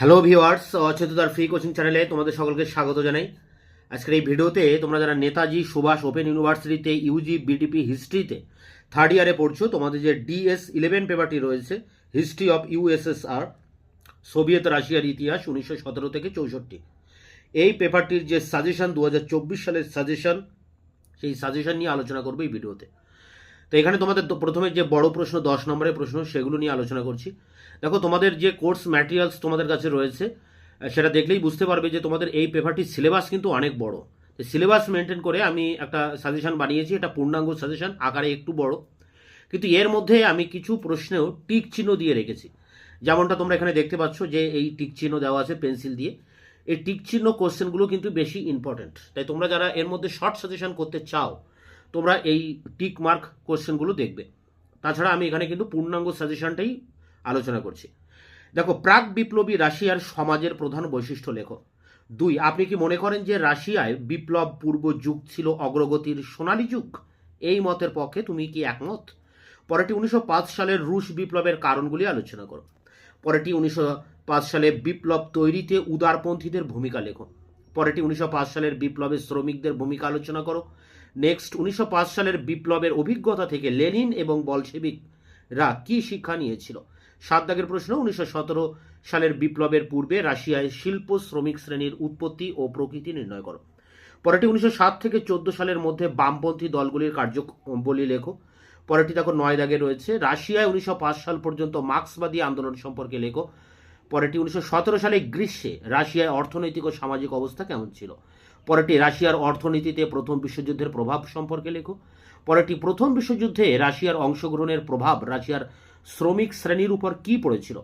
Hello viewers, অচেতনার free coaching চ্যানেলে তোমাদের সকলকে স্বাগত জানাই। আজকের এই ভিডিওতে তোমরা যারা নেতাজি সুভাষ ওপেন ইউনিভার্সিটিতে ইউজি বিটিপি হিস্ট্রিতে থার্ড ইয়ারে পড়ছো, তোমাদের যে DS11 পেপারটি রয়েছে, হিস্ট্রি অফ ইউএসএসআর, সোভিয়েত রাশিয়ার ইতিহাস 1917 থেকে 64, এই পেপারটির যে সাজেশন 2024 সালের সাজেশন, সেই সাজেশন নিয়ে আলোচনা করবো এই ভিডিওতে। তো এখানে তোমাদের প্রথমে যে বড় প্রশ্ন 10 নম্বরের প্রশ্ন, সেগুলো নিয়ে আলোচনা করছি। দেখো, তোমাদের যে কোর্স ম্যাটেরিয়ালস তোমাদের কাছে রয়েছে, সেটা দেখলেই বুঝতে পারবে যে তোমাদের এই পেপারটির সিলেবাস কিন্তু অনেক বড়। সিলেবাস মেনটেন করে আমি একটা সাজেশন বানিয়েছি। এটা পূর্ণাঙ্গ সাজেশন, আকারে একটু বড়, কিন্তু এর মধ্যে আমি কিছু প্রশ্নেও টিক চিহ্ন দিয়ে রেখেছি। যেমনটা তোমরা এখানে দেখতে পাচ্ছ যে এই টিক চিহ্ন দেওয়া আছে পেন্সিল দিয়ে। এই টিক চিহ্ন কোশ্চেনগুলো কিন্তু বেশি ইম্পর্টেন্ট, তাই তোমরা যারা এর মধ্যে শর্ট সাজেশন করতে চাও, তোমরা এই টিক মার্ক কোশ্চেনগুলো দেখবে। তাছাড়া আমি এখানে কিন্তু পূর্ণাঙ্গ সাজেশনটাই আলোচনা করছি। দেখো, প্রাক বিপ্লবী রাশিয়ার সমাজের প্রধান বৈশিষ্ট্য লেখো। 2, আপনি কি মনে করেন যে রাশিয়ায় বিপ্লব পূর্ব যুগ ছিল অগ্রগতির সোনালী যুগ? এই মতের পক্ষে তুমি কি একমত? পরেরটি 1905 সালের রুশ বিপ্লবের কারণগুলি আলোচনা করো। পরেরটি 1905 সালে বিপ্লব তৈরিতে উদারপন্থীদের ভূমিকা লেখো। পরেরটি 1905 সালের বিপ্লবে শ্রমিকদের ভূমিকা আলোচনা করো। নেক্সট, 1905 সালের বিপ্লবের অভিজ্ঞতা থেকে লেনিন এবং বলশেভিকরা কি শিক্ষা নিয়েছিল? 7 দাগের প্রশ্ন, 1917 সালের বিপ্লবের পূর্বে রাশিয়ায় শিল্প শ্রমিক শ্রেণীর উৎপত্তি ও প্রকৃতি নির্ণয় করো। পরেরটি 1907 থেকে 14 সালের মধ্যে বামপন্থী দলগুলির কার্যবলী লেখো। পরেরটি দেখো 9 দাগে রয়েছে, রাশিয়ায় 1905 সাল পর্যন্ত মার্ক্সবাদী আন্দোলন সম্পর্কে লেখো। পরেরটি 1917 সালে গ্রীষ্মে রাশিয়ায় অর্থনৈতিক ও সামাজিক অবস্থা কেমন ছিল? পরেরটি রাশিয়ার অর্থনীতিতে প্রথম বিশ্বযুদ্ধের প্রভাব সম্পর্কে লেখো। পরেরটি প্রথম বিশ্বযুদ্ধে রাশিয়ার অংশগ্রহণের প্রভাব রাশিয়ার শ্রমিক শ্রেণীর উপর কি পড়েছিল?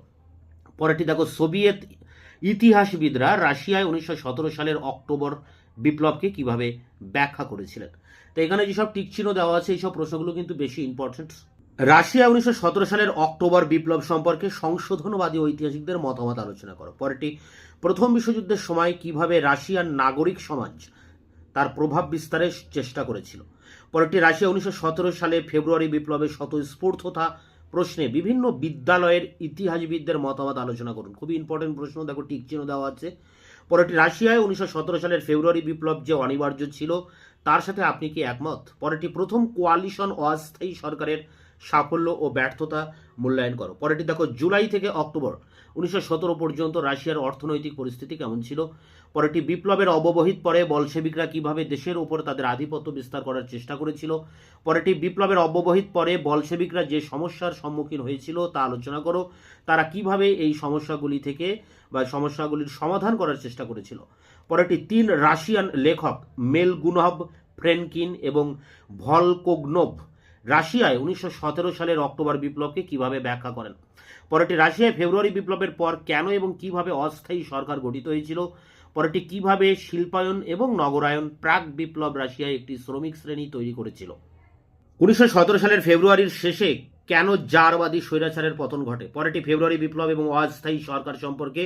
পরেরটি দেখো, সোভিয়েত ইতিহাসবিদরা রাশিয়ায় 1917 সালের অক্টোবর বিপ্লবকে কিভাবে ব্যাখ্যা করেছিলেন? তো এখানে যেসব টিকচিহ্ন দেওয়া আছে, এইসব প্রশ্নগুলো কিন্তু বেশি ইম্পর্টেন্ট। রাশিয়া 1917 সালের অক্টোবর বিপ্লব সম্পর্কে সংশোধনবাদী ঐতিহাসিকদের মতামত আলোচনা করো। পরেরটি, প্রথম বিশ্বযুদ্ধের সময় কিভাবে রাশিয়ার নাগরিক সমাজ তার প্রভাব বিস্তারের চেষ্টা করেছিল? পরেরটি, রাশিয়া 1917 সালে ফেব্রুয়ারি বিপ্লবের স্বতঃস্ফূর্ততা প্রশ্নে বিভিন্ন বিদ্যালয়ের ইতিহাসবিদদের মতামত আলোচনা করুন। খুবই ইম্পর্টেন্ট প্রশ্ন, দেখো টিক চিহ্ন দেওয়া আছে। পরেরটি, রাশিয়ায় 1917 সালের ফেব্রুয়ারি বিপ্লব যে অনিবার্য ছিল, তার সাথে আপনি কি একমত? পরেরটি, প্রথম কোয়ালিশন অস্থায়ী সরকারের সাফল্য ও ব্যর্থতা মূল্যায়ন করো। পরেরটি দেখো, জুলাই থেকে অক্টোবর 1917 পর্যন্ত রাশিয়ার অর্থনৈতিক পরিস্থিতি কেমন ছিল? পরেরটি, বিপ্লবের অব্যবহিত পরে বলশেবিকরা কিভাবে দেশের উপর তাদের আধিপত্য বিস্তার করার চেষ্টা করেছিল? পরেরটি, বিপ্লবের অব্যবহিত পরে বলশেবিকরা যে সমস্যার সম্মুখীন হয়েছিল তা আলোচনা করো। তারা কিভাবে এই সমস্যাগুলি থেকে বা সমস্যাগুলির সমাধান করার চেষ্টা করেছিল? পরেরটি, 3 রাশিয়ান লেখক মেলগুনভ, ফ্রেনকিন এবং ভলকোগনোভ রাশিয়ায় 1917 সালের অক্টোবর বিপ্লবকে কিভাবে ব্যাখ্যা করেন? পরেরটি, রাশিয়ায় ফেব্রুয়ারি বিপ্লবের পর কেন এবং কিভাবে অস্থায়ী সরকার গঠিত হয়েছিল? পরেরটি, কিভাবে শিল্পায়ন এবং নগরায়ন প্রাক বিপ্লব রাশিয়ায় একটি শ্রমিক শ্রেণী তৈরি করেছিল? 1917 সালের ফেব্রুয়ারির শেষে কেন জারবাদী স্বৈরাচারের পতন ঘটে? পরেরটি, ফেব্রুয়ারি বিপ্লব এবং অস্থায়ী সরকার সম্পর্কে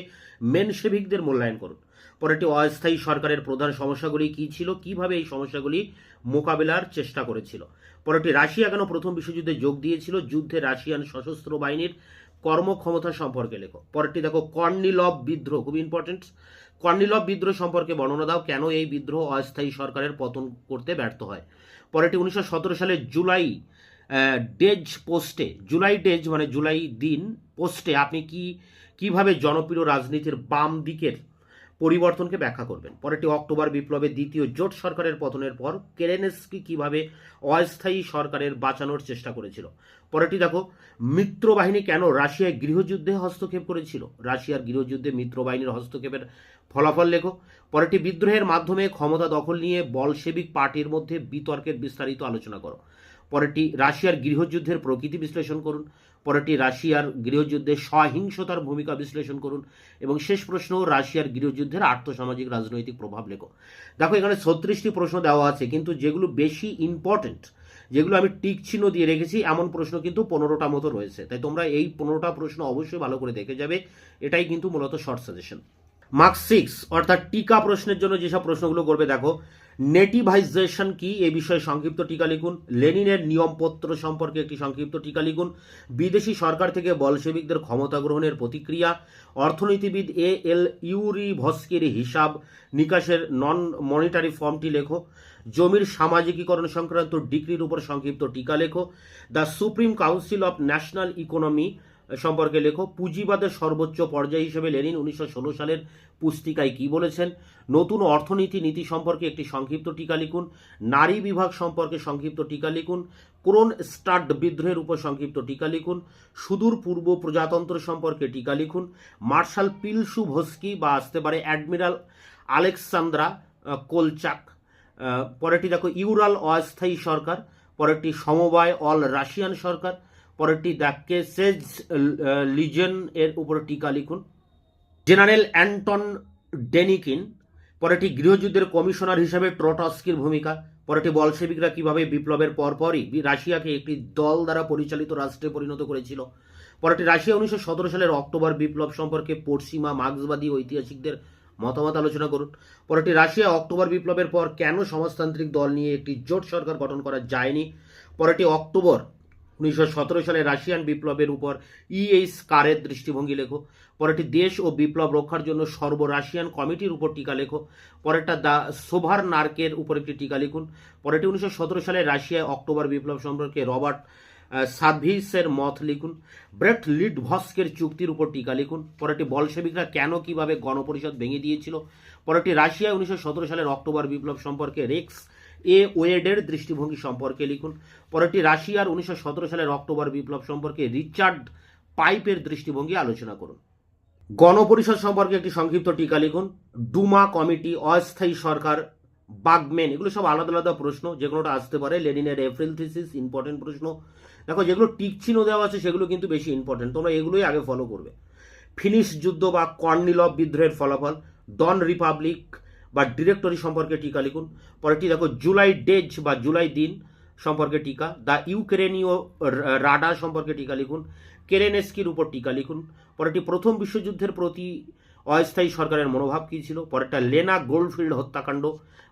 মেনশেভিকদের মূল্যায়ন করুন। পরেরটি, অস্থায়ী সরকারের প্রধান সমস্যাগুলি কী ছিল, কিভাবে এই সমস্যাগুলি মোকাবেলার চেষ্টা করেছিল? পরেরটি, রাশিয়া কেন প্রথম বিশ্বযুদ্ধে যোগ দিয়েছিল? যুদ্ধে রাশিয়ান সশস্ত্র বাহিনীর কর্মক্ষমতা সম্পর্কে লেখো। পরেরটি দেখো, কর্নিলভ বিদ্রোহ, খুব ইম্পর্টেন্ট। কর্নিলভ বিদ্রোহ সম্পর্কে বর্ণনা দাও, কেন এই বিদ্রোহ অস্থায়ী সরকারের পতন করতে ব্যর্থ হয়? পরেরটি, 1917 সালের জুলাই ডেজ পোস্টে, জুলাই ডেজ মানে জুলাই দিন পোস্টে আপনি কিভাবে জনপ্রিয় রাজনীতির বাম দিকের পরিবর্তনকে ব্যাখ্যা করবেন? পরেরটি, অক্টোবর বিপ্লবের দ্বিতীয় জোট সরকারের পতনের পর কেরেনস্কি কিভাবে অস্থায়ী সরকারের বাঁচানোর চেষ্টা করেছিল? পরেরটি দেখো, মিত্রবাহিনী কেন রাশিয়ায় গৃহযুদ্ধে হস্তক্ষেপ করেছিল? রাশিয়ার গৃহযুদ্ধে মিত্রবাহিনীর হস্তক্ষেপের ফলাফল লেখো। পরেরটি, বিদ্রোহের মাধ্যমে ক্ষমতা দখল নিয়ে বলশেবিক পার্টির মধ্যে বিতর্কের বিস্তারিত আলোচনা করো। পরেরটি, রাশিয়ার গৃহযুদ্ধের প্রকৃতি বিশ্লেষণ করুন। পরেরটি, রাশিয়ার গৃহযুদ্ধে সহিংসতার ভূমিকা বিশ্লেষণ করুন। এবং শেষ প্রশ্ন, রাশিয়ার গৃহযুদ্ধের আর্থসামাজিক রাজনৈতিক প্রভাব লেখো। দেখো, এখানে 36টি প্রশ্ন দেওয়া আছে, কিন্তু যেগুলো বেশি ইম্পর্টেন্ট, যেগুলো আমি টিক চিহ্ন দিয়ে রেখেছি, এমন প্রশ্ন কিন্তু 15টা মতো রয়েছে। তাই তোমরা এই 15টা প্রশ্ন অবশ্যই ভালো করে দেখে যাবে। এটাই কিন্তু মূলত শর্ট সাজেশন। মার্ক 6 অর্থাৎ টিকা প্রশ্নের জন্য যেসব প্রশ্নগুলো করবে দেখো, নেটিভাইজেশন কি এ বিষয়ে সংক্ষিপ্ত টিকা লিখুন। লেনিনের নিয়মপত্র সম্পর্কে একটি সংক্ষিপ্ত টিকা লিখুন। বিদেশি সরকার থেকে বলশেবিকদের ক্ষমতা গ্রহণের প্রতিক্রিয়া। অর্থনীতিবিদ এল ইউরিভস্কির হিসাব নিকাশের নন মনিটারি ফর্মটি লেখো। জমির সামাজিকীকরণ সংক্রান্ত ডিক্রির উপর সংক্ষিপ্ত টিকা লেখো। The supreme council of national economy সম্পর্কে লেখো। পুঁজিবাদের সর্বোচ্চ পর্যায় হিসেবে লেনিন 1916 সালের পুস্তিকায় কি বলেছেন। নতুন অর্থনীতি নীতি সম্পর্কে একটি সংক্ষিপ্ত টিকা লিখুন। নারী বিভাগ সম্পর্কে সংক্ষিপ্ত টিকা লিখুন। ক্রোনস্টাড বিদ্রোহের উপর সংক্ষিপ্ত টিকা লিখুন। সুদূর পূর্ব প্রজাতন্ত্র সম্পর্কে টিকা লিখুন। মার্শাল পিলসুভস্কি বা আসতে পারে অ্যাডমিরাল আলেকসান্দ্রা কোলচাক। পরেরটি দেখো ইউরাল অস্থায়ী সরকার। পরেরটি সমবায় অল রাশিয়ান সরকার। পরেরটি দেখকে সেজ লিজেন এর উপর টিকা লিখুন। General Anton Denikin. পরেরটি গৃহযুদ্ধের কমিশনার হিসেবে ট্রটস্কির ভূমিকা। পরেরটি বলশেবিকরা কিভাবে বিপ্লবের পরপরই রাশিয়াকে একটি দল দ্বারা পরিচালিত রাষ্ট্রে পরিণত করেছিল। পরেরটি রাশিয়া 1917 সালের অক্টোবর বিপ্লব সম্পর্কে পশ্চিমা মার্ক্সবাদী ঐতিহাসিকদের মতামত আলোচনা করুন। পরেরটি রাশিয়া অক্টোবর বিপ্লবের পর কেন সমাজতান্ত্রিক দল নিয়ে একটি জোট সরকার গঠন করা যায়নি। পরেরটি অক্টোবর 1917 সালে রাশিয়ান বিপ্লবের উপর ইএইচ কারের দৃষ্টিভঙ্গি লেখো। পরেরটি দেশ ও বিপ্লব রক্ষার জন্য সর্ব রাশিয়ান কমিটির উপর টিকা লেখো। পরেরটা দ্য সোভার নার্কের উপর একটি টিকা লিখুন। পরেরটি 1917 সালে রাশিয়ায় অক্টোবর বিপ্লব সম্পর্কে রবার্ট সাদভিসের মত লিখুন। ব্রেট লিডভস্কের চুক্তির উপর টিকা লিখুন। পরেরটি বলশেবিকরা কেন কিভাবে গণপরিষদ ভেঙে দিয়েছিল। পরেরটি রাশিয়ায় 1917 সালের অক্টোবর বিপ্লব সম্পর্কে রেক্স এ ওয়েডের দৃষ্টিভঙ্গি সম্পর্কে লিখুন। পরেরটি রাশিয়ার 1917 সালের অক্টোবর বিপ্লব সম্পর্কে রিচার্ড পাইপের দৃষ্টিভঙ্গি আলোচনা করুন। গণপরিষদ সম্পর্কে একটি সংক্ষিপ্ত টিকা লিখুন। ডুমা কমিটি, অস্থায়ী সরকার, বাগমেন, এগুলো সব আলাদা আলাদা প্রশ্ন, যে কোনোটা আসতে পারে। লেনিনের এপ্রিল থিসিস ইম্পর্টেন্ট প্রশ্ন। দেখো যেগুলো টিক চিহ্ন দেওয়া আছে সেগুলো কিন্তু বেশি ইম্পর্টেন্ট, তোমরা এগুলোই আগে ফলো করবে। ফিনিশ যুদ্ধ বা কর্নিলভ বিদ্রোহের ফলাফল। ডন রিপাবলিক বা ডিরেক্টরি সম্পর্কে টিকা লিখুন। পরেরটি দেখো জুলাই ডেজ বা জুলাই দিন সম্পর্কে টিকা। দ্য ইউক্রেনীয় রাডা সম্পর্কে টিকা লিখুন। কেরেনেস্কির উপর টিকা লিখুন। পরেরটি প্রথম বিশ্বযুদ্ধের প্রতি অস্থায়ী সরকারের মনোভাব কী ছিল। পরেরটা লেনা গোল্ডফিল্ড হত্যাকাণ্ড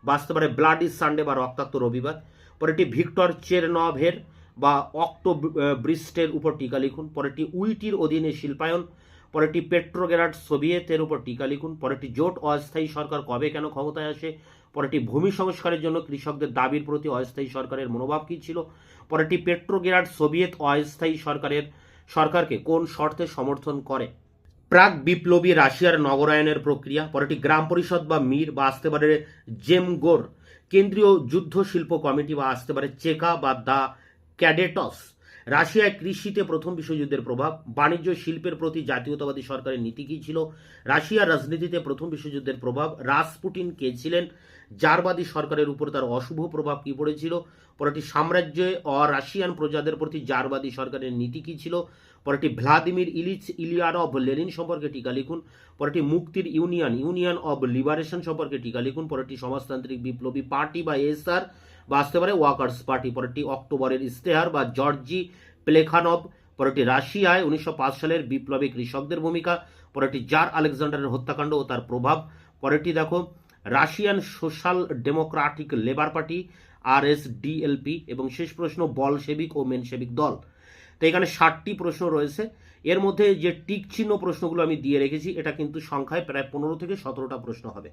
বা আসতে পারে ব্লাডি সানডে বা রক্তাক্ত রবিবার। পরেরটি ভিক্টর চেরনভের বা অক্টোব্রিস্টের উপর টিকা লিখুন। পরেরটি উইটির অধীনে শিল্পায়ন। পরেরটি পেট্রোগ্রাড সোভিয়েতের উপর টিকা লিখুন। পরেরটি জোট অস্থায়ী সরকার কবে কেন ক্ষমতায় আসে। পরেরটি ভূমি সংস্কারের জন্য কৃষকদের দাবির প্রতি অস্থায়ী সরকারের মনোভাব কী ছিল। পরেরটি পেট্রোগ্রাড সোভিয়েত অস্থায়ী সরকারকে কোন শর্তে সমর্থন করে। প্রাক বিপ্লবী রাশিয়ার নগরায়নের প্রক্রিয়া। পরেরটি গ্রাম পরিষদ বা মির বা আসতে পারে জেমগোর। কেন্দ্রীয় যুদ্ধ শিল্প কমিটি বা আসতে পারে চেকা বা দ্য ক্যাডেটস। রাশিয়ায় কৃষিতে প্রথম বিশ্বযুদ্ধের প্রভাব। বাণিজ্য শিল্পের প্রতি জাতীয়তাবাদী সরকারের নীতি কী ছিল। রাশিয়ার রাজনীতিতে প্রথম বিশ্বযুদ্ধের প্রভাব। রাসপুটিন কে ছিলেন। জারবাদী সরকারের উপর তার অশুভ প্রভাব কী পড়েছিল। পরেরটি সাম্রাজ্যে রাশিয়ান প্রজাদের প্রতি জারবাদী সরকারের নীতি কী ছিল। পরেরটি ভ্লাদিমির ইলিচ ইলিয়ারভ লেনিন সম্পর্কে টিকা লিখুন। পরেরটি মুক্তির ইউনিয়ন অব লিবারেশন সম্পর্কে টিকা লিখুন। পরেরটি সমাজতান্ত্রিক বিপ্লবী পার্টি বা এসআর বা আসতে পারে ওয়ার্কার্স পার্টি। পরেরটি অক্টোবরের ইস্তেহার বা জর্জি প্লেখানভ। পরেরটি রাশিয়ায় 1905 সালের বিপ্লবী কৃষকদের ভূমিকা। পরেরটি জার আলেকজান্ডারের হত্যাকাণ্ড ও তার প্রভাব। পরেরটি দেখো Russian social Democratic labour party RSDLP। এবং শেষ প্রশ্ন বলশেবিক ও মেনশেবিক দল। তো এখানে 60টি প্রশ্ন রয়েছে। এর মধ্যে যে টিক চিহ্ন প্রশ্নগুলো আমি দিয়ে রেখেছি এটা কিন্তু সংখ্যায় প্রায় 15 থেকে 17টা প্রশ্ন হবে।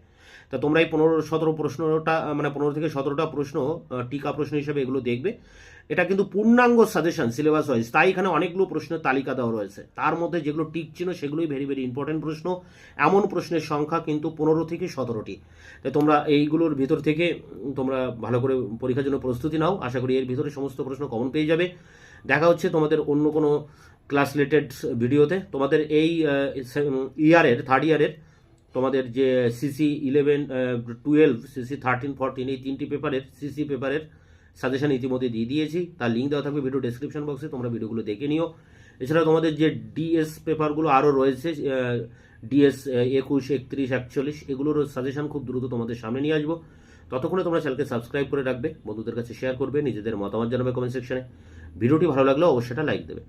তা তোমরা এই 15-17 প্রশ্নটা মানে 15 থেকে 17টা প্রশ্ন টিকা প্রশ্ন হিসেবে এগুলো দেখবে। এটা কিন্তু পূর্ণাঙ্গ সাজেশন সিলেবাস ওয়াইজ, তাই এখানে অনেকগুলো প্রশ্নের তালিকা দেওয়া রয়েছে। তার মধ্যে যেগুলো টিক চিহ্ন সেগুলোই ভেরি ভেরি ইম্পর্টেন্ট প্রশ্ন। এমন প্রশ্নের সংখ্যা কিন্তু 15 থেকে 17টি। তাই তোমরা এইগুলোর ভিতর থেকে তোমরা ভালো করে পরীক্ষার জন্য প্রস্তুতি নাও। আশা করি এর ভিতরে সমস্ত প্রশ্ন কমন পেয়ে যাবে। দেখা হচ্ছে তোমাদের অন্য কোনো ক্লাস রিলেটেড ভিডিওতে। তোমাদের এই ইয়ারের থার্ড ইয়ারের তোমাদের যে CC 11, 12, CC 13, 14 এই 3টি পেপারের CC পেপারের সাজেশন ইতিমধ্যে দিয়ে দিয়েছি। তার লিঙ্ক দেওয়া থাকবে ভিডিও ডেসক্রিপশন বক্সে, তোমরা ভিডিওগুলো দেখে নিও। এছাড়া তোমাদের যে DS পেপারগুলো আরও রয়েছে, DS 21, 31, 41, এগুলোর সাজেশন খুব দ্রুত তোমাদের সামনে নিয়ে আসবো। ততক্ষণে তোমরা চ্যানেলকে সাবস্ক্রাইব করে রাখবে, বন্ধুদের কাছে শেয়ার করবে, নিজেদের মতামত জানাবে কমেন্ট সেকশনে। ভিডিওটি ভালো লাগলে অবশ্যই লাইক দেবে।